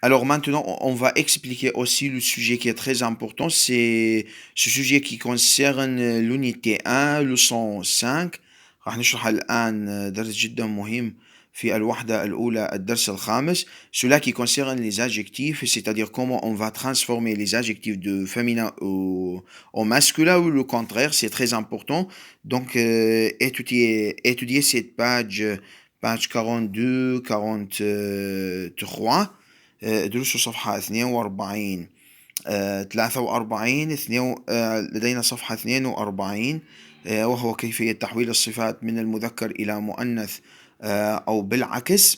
Alors maintenant, on va expliquer aussi le sujet qui est très important, c'est ce sujet qui concerne l'unité 1, leçon 5. راح نشرح الآن درس جدا مهم في الوحدة الأولى الدرس الخامس. Cela qui concerne les adjectifs, c'est-à-dire comment on va transformer les adjectifs de féminin au masculin ou le contraire, c'est très important. Donc étudier cette page 42, 43. دروس صفحة 42 43 لدينا صفحة 42 وهو كيفية تحويل الصفات من المذكر إلى مؤنث أو بالعكس.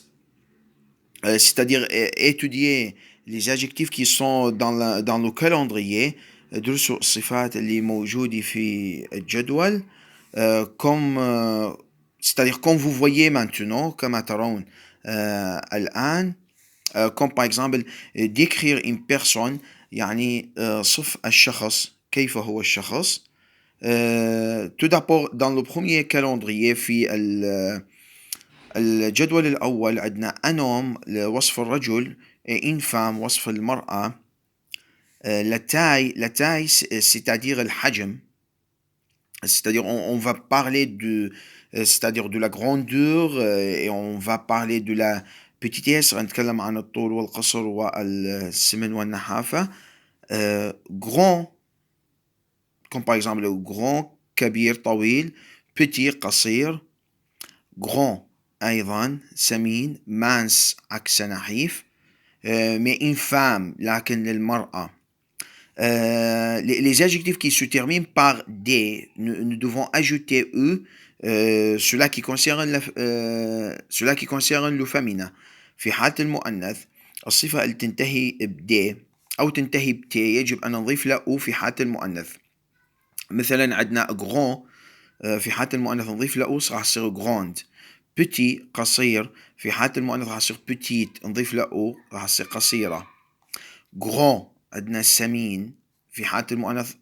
C'est-à-dire étudier les adjectifs qui sont dans le calendrier. دروس الصفات اللي موجودة في الجدول comme c'est-à-dire comme vous voyez maintenant كما ترون الآن. Comme par exemple décrire une personne يعني صف الشخص كيف هو الشخص. Tout d'abord dans le premier calendrier في الجدول الأول عندنا un homme وصف الرجل une femme وصف المرأة. La taille c'est-à-dire الحجم, c'est-à-dire on va parler c'est-à-dire de la grandeur et on va parler de la petitesse. نتكلم عن الطول والقصر والسمن والنحافة. Grand comme par exemple grand كبير طويل, petit قصير, grand أيضا سمين, mince عكس نحيف. mais une femme لكن للمرأة. Les adjectifs qui se terminent par D, nous devons ajouter E, cela qui concerne le féminin. في حالة المؤنث الصفة اللي تنتهي ب D أو تنتهي ب T يجب أن نضيف له O في حالة المؤنث. مثلا عندنا grand في حالة المؤنث نضيف له O راح يصير grand. petit قصير في حالة المؤنث راح يصير petite نضيف له O راح يصير قصيرة. grand عندنا سمين في حالة المؤنث